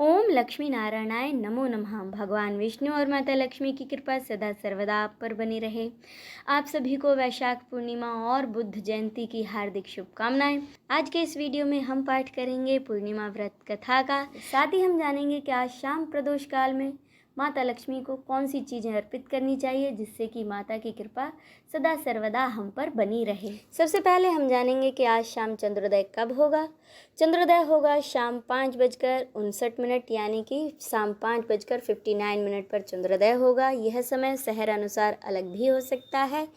ओम लक्ष्मी नारायणाय नमो नमः। भगवान विष्णु और माता लक्ष्मी की कृपा सदा सर्वदा आप पर बनी रहे। आप सभी को वैशाख पूर्णिमा और बुद्ध जयंती की हार्दिक शुभकामनाएं। आज के इस वीडियो में हम पाठ करेंगे पूर्णिमा व्रत कथा का। साथ ही हम जानेंगे कि आज शाम प्रदोष काल में माता लक्ष्मी को कौन सी चीज़ें अर्पित करनी चाहिए जिससे कि माता की कृपा सदा सर्वदा हम पर बनी रहे। सबसे पहले हम जानेंगे कि आज शाम चंद्रोदय कब होगा। चंद्रोदय होगा शाम 5:59 यानी कि शाम 5:59 पर चंद्रोदय होगा। यह समय शहर अनुसार अलग भी हो सकता है।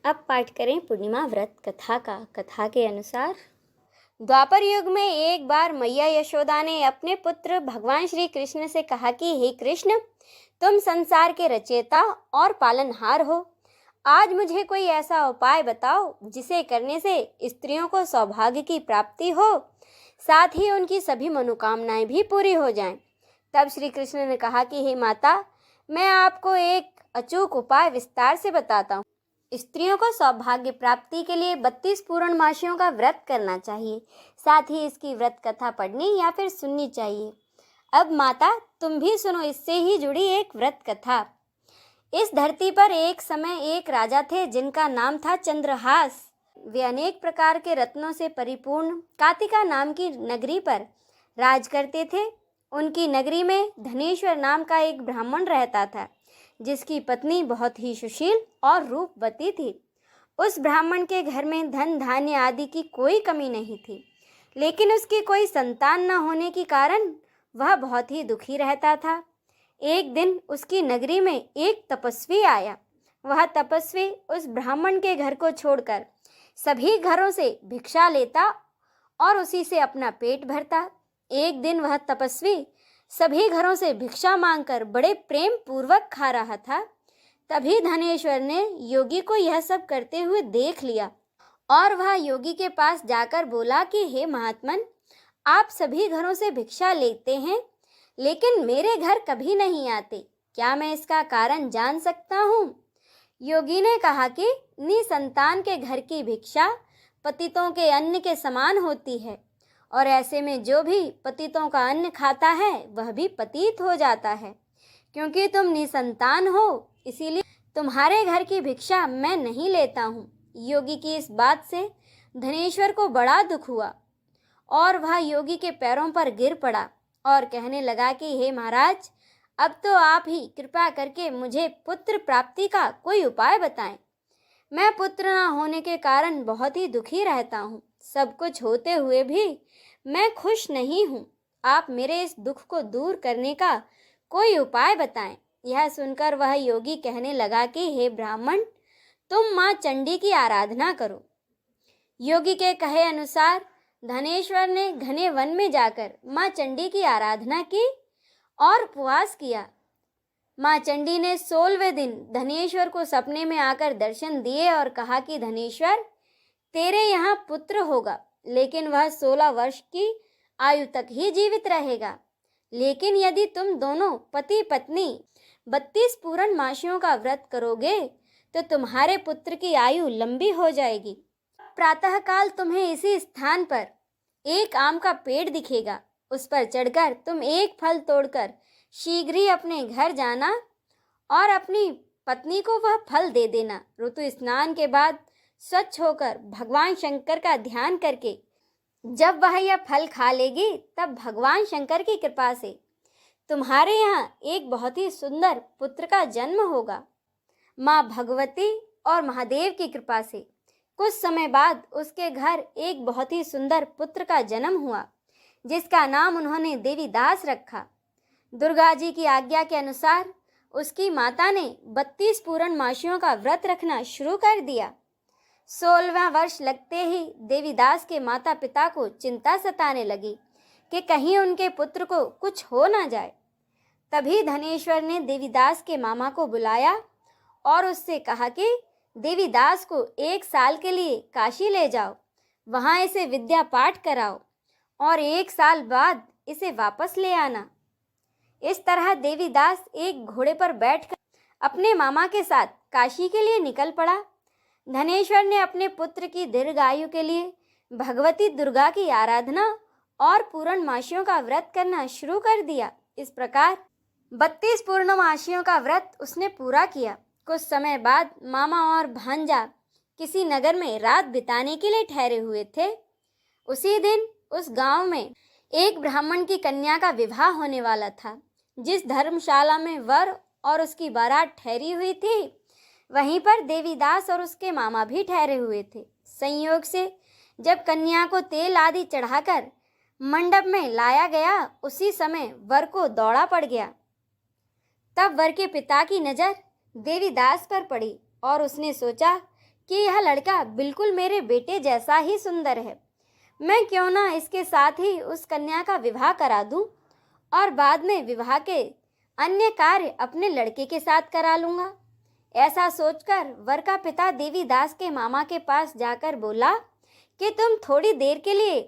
अब पाठ करें पूर्णिमा व्रत कथा का। कथा के अनुसार द्वापर युग में एक बार मैया यशोदा ने अपने पुत्र भगवान श्री कृष्ण से कहा कि हे कृष्ण, तुम संसार के रचयिता और पालनहार हो। आज मुझे कोई ऐसा उपाय बताओ जिसे करने से स्त्रियों को सौभाग्य की प्राप्ति हो, साथ ही उनकी सभी मनोकामनाएं भी पूरी हो जाएं। तब श्री कृष्ण ने कहा कि हे माता, मैं आपको एक अचूक उपाय विस्तार से बताता हूँ। स्त्रियों को सौभाग्य प्राप्ति के लिए 32 पूर्णमासियों का व्रत करना चाहिए। साथ ही इसकी व्रत कथा पढ़नी या फिर सुननी चाहिए। अब माता, तुम भी सुनो इससे ही जुड़ी एक व्रत कथा। इस धरती पर एक समय एक राजा थे जिनका नाम था चंद्रहास। वे अनेक प्रकार के रत्नों से परिपूर्ण कातिका नाम की नगरी पर राज करते थे। उनकी नगरी में धनेश्वर नाम का एक ब्राह्मण रहता था जिसकी पत्नी बहुत ही सुशील और रूपवती थी। उस ब्राह्मण के घर में धन धान्य आदि की कोई कमी नहीं थी, लेकिन उसकी कोई संतान न होने के कारण वह बहुत ही दुखी रहता था। एक दिन उसकी नगरी में एक तपस्वी आया। वह तपस्वी उस ब्राह्मण के घर को छोड़कर सभी घरों से भिक्षा लेता और उसी से अपना पेट भरता। एक दिन वह तपस्वी सभी घरों से भिक्षा मांगकर बड़े प्रेम पूर्वक खा रहा था। तभी धनेश्वर ने योगी को यह सब करते हुए देख लिया और वह योगी के पास जाकर बोला कि हे महात्मन, आप सभी घरों से भिक्षा लेते हैं लेकिन मेरे घर कभी नहीं आते। क्या मैं इसका कारण जान सकता हूँ? योगी ने कहा कि निसंतान के घर की भिक्षा पतितों के अन्न के समान होती है और ऐसे में जो भी पतितों का अन्न खाता है वह भी पतित हो जाता है। क्योंकि तुम निसंतान हो इसीलिए तुम्हारे घर की भिक्षा मैं नहीं लेता हूँ। योगी की इस बात से धनेश्वर को बड़ा दुख हुआ और वह योगी के पैरों पर गिर पड़ा और कहने लगा कि हे महाराज, अब तो आप ही कृपा करके मुझे पुत्र प्राप्ति का कोई उपाय बताएं। मैं पुत्र न होने के कारण बहुत ही दुखी रहता हूँ। सब कुछ होते हुए भी मैं खुश नहीं हूँ। आप मेरे इस दुख को दूर करने का कोई उपाय बताएं। यह सुनकर वह योगी कहने लगा कि हे ब्राह्मण, तुम माँ चंडी की आराधना करो। योगी के कहे अनुसार धनेश्वर ने घने वन में जाकर माँ चंडी की आराधना की और उपवास किया। माँ चंडी ने 16वें दिन धनेश्वर को सपने में आकर दर्शन दिए और कहा कि धनेश्वर, तेरे यहाँ पुत्र होगा, लेकिन वह 16 वर्ष की आयु तक ही जीवित रहेगा। लेकिन यदि तुम दोनों पति पत्नी 32 पूर्णमासियों का व्रत करोगे तो तुम्हारे पुत्र की आयु लंबी हो जाएगी। प्रातःकाल तुम्हें इसी स्थान पर एक आम का पेड़ दिखेगा। उस पर चढ़कर तुम एक फल तोड़कर शीघ्र ही अपने घर जाना और अपनी पत्नी को वह फल दे देना। ऋतु स्नान के बाद स्वच्छ होकर भगवान शंकर का ध्यान करके जब वह यह फल खा लेगी तब भगवान शंकर की कृपा से तुम्हारे यहाँ एक बहुत ही सुंदर पुत्र का जन्म होगा। माँ भगवती और महादेव की कृपा से कुछ समय बाद उसके घर एक बहुत ही सुंदर पुत्र का जन्म हुआ जिसका नाम उन्होंने देवीदास रखा। दुर्गा जी की आज्ञा के अनुसार उसकी माता ने 32 पूर्णमासियों का व्रत रखना शुरू कर दिया। 16वां वर्ष लगते ही देवीदास के माता पिता को चिंता सताने लगी कि कहीं उनके पुत्र को कुछ हो ना जाए। तभी धनेश्वर ने देवीदास के मामा को बुलाया और उससे कहा कि देवीदास को 1 साल के लिए काशी ले जाओ, वहाँ इसे विद्या पाठ कराओ और 1 साल बाद इसे वापस ले आना। इस तरह देवीदास एक घोड़े पर बैठकर अपने मामा के साथ काशी के लिए निकल पड़ा। धनेश्वर ने अपने पुत्र की दीर्घायु के लिए भगवती दुर्गा की आराधना और पूर्णमासियों का व्रत करना शुरू कर दिया। इस प्रकार 32 पूर्णमासियों का व्रत उसने पूरा किया। कुछ समय बाद मामा और भांजा किसी नगर में रात बिताने के लिए ठहरे हुए थे। उसी दिन उस गांव में एक ब्राह्मण की कन्या का विवाह होने वाला था। जिस धर्मशाला में वर और उसकी बारात ठहरी हुई थी, वहीं पर देवीदास और उसके मामा भी ठहरे हुए थे। संयोग से जब कन्या को तेल आदि चढ़ाकर मंडप में लाया गया, उसी समय वर को दौड़ा पड़ गया। तब वर के पिता की नज़र देवीदास पर पड़ी और उसने सोचा कि यह लड़का बिल्कुल मेरे बेटे जैसा ही सुंदर है। मैं क्यों ना इसके साथ ही उस कन्या का विवाह करा दूं और बाद में विवाह के अन्य कार्य अपने लड़के के साथ करा लूँगा। ऐसा सोचकर वर का पिता देवीदास के मामा के पास जाकर बोला कि तुम थोड़ी देर के लिए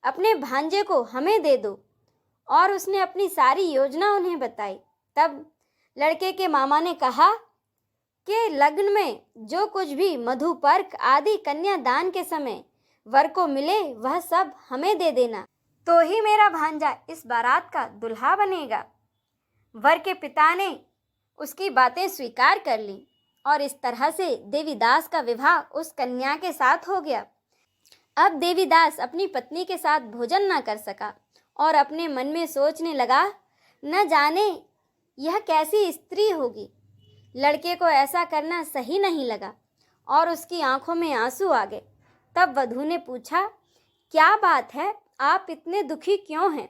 अपने भांजे को हमें दे दो। और उसने अपनी सारी योजना उन्हें बताई। तब लड़के के मामा ने कहा कि लग्न में जो कुछ भी मधुपर्क आदि कन्यादान के समय वर को मिले, वह सब हमें दे देना, तो ही मेरा भांजा इस बारात का दुल्हा बनेगा। वर के पिता ने उसकी बातें स्वीकार कर लीं और इस तरह से देवीदास का विवाह उस कन्या के साथ हो गया। अब देवीदास अपनी पत्नी के साथ भोजन न कर सका और अपने मन में सोचने लगा, न जाने यह कैसी स्त्री होगी। लड़के को ऐसा करना सही नहीं लगा और उसकी आंखों में आंसू आ गए। तब वधू ने पूछा, क्या बात है, आप इतने दुखी क्यों हैं?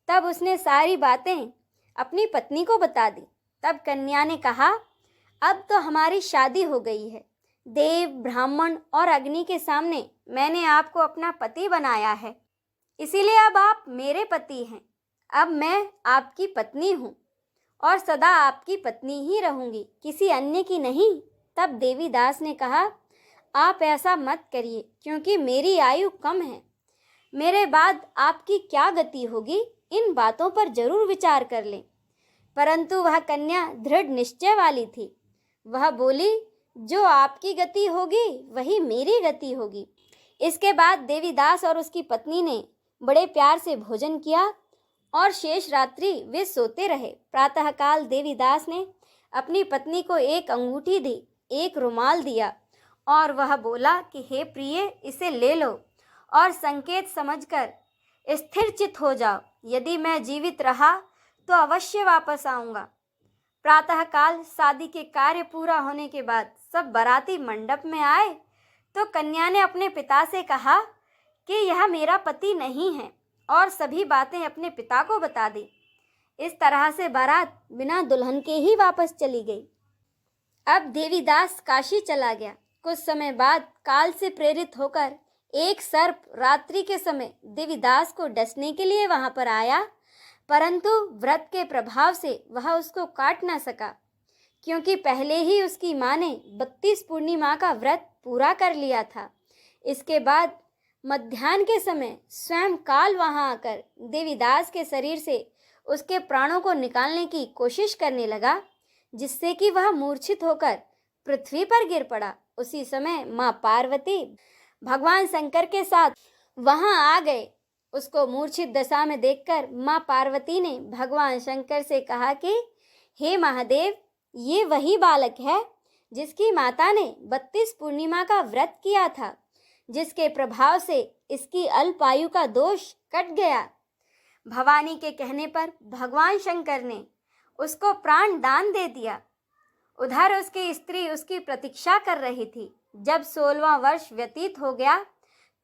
तब उसने सारी बातें अपनी पत्नी को बता दी। तब कन्या ने कहा, अब तो हमारी शादी हो गई है। देव, ब्राह्मण और अग्नि के सामने मैंने आपको अपना पति बनाया है, इसीलिए अब आप मेरे पति हैं। अब मैं आपकी पत्नी हूँ और सदा आपकी पत्नी ही रहूँगी, किसी अन्य की नहीं। तब देवीदास ने कहा, आप ऐसा मत करिए, क्योंकि मेरी आयु कम है। मेरे बाद आपकी क्या गति होगी, इन बातों पर जरूर विचार कर लें। परंतु वह कन्या दृढ़ निश्चय वाली थी। वह बोली, जो आपकी गति होगी वही मेरी गति होगी। इसके बाद देवीदास और उसकी पत्नी ने बड़े प्यार से भोजन किया और शेष रात्रि वे सोते रहे। प्रातःकाल देवीदास ने अपनी पत्नी को एक अंगूठी दी, एक रुमाल दिया और वह बोला कि हे प्रिय, इसे ले लो और संकेत समझकर स्थिर चित हो जाओ। यदि मैं जीवित रहा तो अवश्य वापस आऊँगा। प्रातःकाल शादी के कार्य पूरा होने के बाद सब बाराती मंडप में आए तो कन्या ने अपने पिता से कहा कि यह मेरा पति नहीं है और सभी बातें अपने पिता को बता दी। इस तरह से बारात बिना दुल्हन के ही वापस चली गई। अब देवीदास काशी चला गया। कुछ समय बाद काल से प्रेरित होकर एक सर्प रात्रि के समय देवीदास को डसने के लिए वहां पर आया, परंतु व्रत के प्रभाव से वह उसको काट ना सका, क्योंकि पहले ही उसकी माँ ने 32 पूर्णिमा का व्रत पूरा कर लिया था। इसके बाद मध्याह्न के समय स्वयं काल वहां आकर देवीदास के शरीर से उसके प्राणों को निकालने की कोशिश करने लगा, जिससे कि वह मूर्छित होकर पृथ्वी पर गिर पड़ा। उसी समय माँ पार्वती भगवान शंकर के साथ वहां आ गए। उसको मूर्छित दशा में देखकर माँ पार्वती ने भगवान शंकर से कहा कि हे महादेव, ये वही बालक है जिसकी माता ने 32 पूर्णिमा का व्रत किया था, जिसके प्रभाव से इसकी अल्पायु का दोष कट गया। भवानी के कहने पर भगवान शंकर ने उसको प्राण दान दे दिया। उधर उसकी स्त्री उसकी प्रतीक्षा कर रही थी। जब 16वां वर्ष व्यतीत हो गया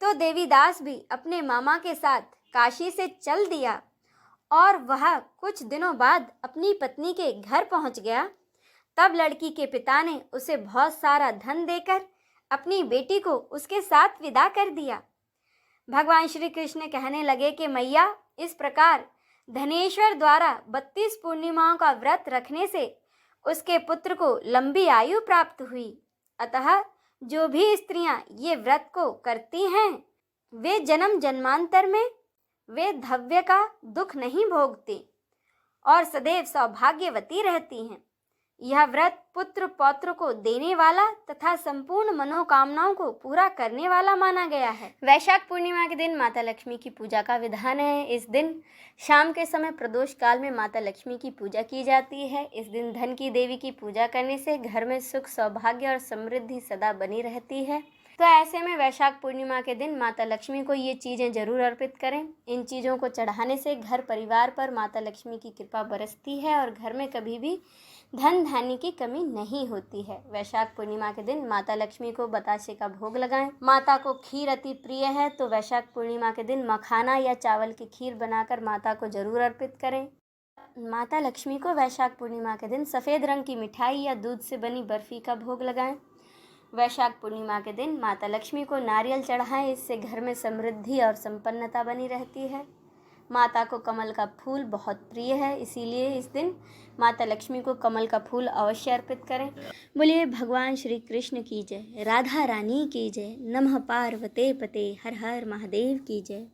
तो देवीदास भी अपने मामा के साथ काशी से चल दिया और वह कुछ दिनों बाद अपनी पत्नी के घर पहुंच गया। तब लड़की के पिता ने उसे बहुत सारा धन देकर अपनी बेटी को उसके साथ विदा कर दिया। भगवान श्री कृष्ण कहने लगे कि मैया, इस प्रकार धनेश्वर द्वारा 32 पूर्णिमाओं का व्रत रखने से उसके पुत्र को लंबी आयु प्राप्त हुई। अतः जो भी स्त्रियां ये व्रत को करती हैं, वे जन्म जन्मांतर में वे धव्य का दुख नहीं भोगती और सदैव सौभाग्यवती रहती हैं। यह व्रत पुत्र पौत्र को देने वाला तथा संपूर्ण मनोकामनाओं को पूरा करने वाला माना गया है। वैशाख पूर्णिमा के दिन माता लक्ष्मी की पूजा का विधान है। इस दिन शाम के समय प्रदोष काल में माता लक्ष्मी की पूजा की जाती है। इस दिन धन की देवी की पूजा करने से घर में सुख, सौभाग्य और समृद्धि सदा बनी रहती है। तो ऐसे में वैशाख पूर्णिमा के दिन माता लक्ष्मी को ये चीज़ें जरूर अर्पित करें। इन चीज़ों को चढ़ाने से घर परिवार पर माता लक्ष्मी की कृपा बरसती है और घर में कभी भी धन धान्य की कमी नहीं होती है। वैशाख पूर्णिमा के दिन माता लक्ष्मी को बतासे का भोग लगाएं। माता को खीर अति प्रिय है, तो वैशाख पूर्णिमा के दिन मखाना या चावल की खीर बनाकर माता को जरूर अर्पित करें। माता लक्ष्मी को वैशाख पूर्णिमा के दिन सफ़ेद रंग की मिठाई या दूध से बनी बर्फ़ी का भोग लगाएं। वैशाख पूर्णिमा के दिन माता लक्ष्मी को नारियल चढ़ाएं, इससे घर में समृद्धि और संपन्नता बनी रहती है। माता को कमल का फूल बहुत प्रिय है, इसीलिए इस दिन माता लक्ष्मी को कमल का फूल अवश्य अर्पित करें। बोलिए भगवान श्री कृष्ण की जय, राधा रानी की जय, नमः पार्वते पते, हर हर महादेव की जय।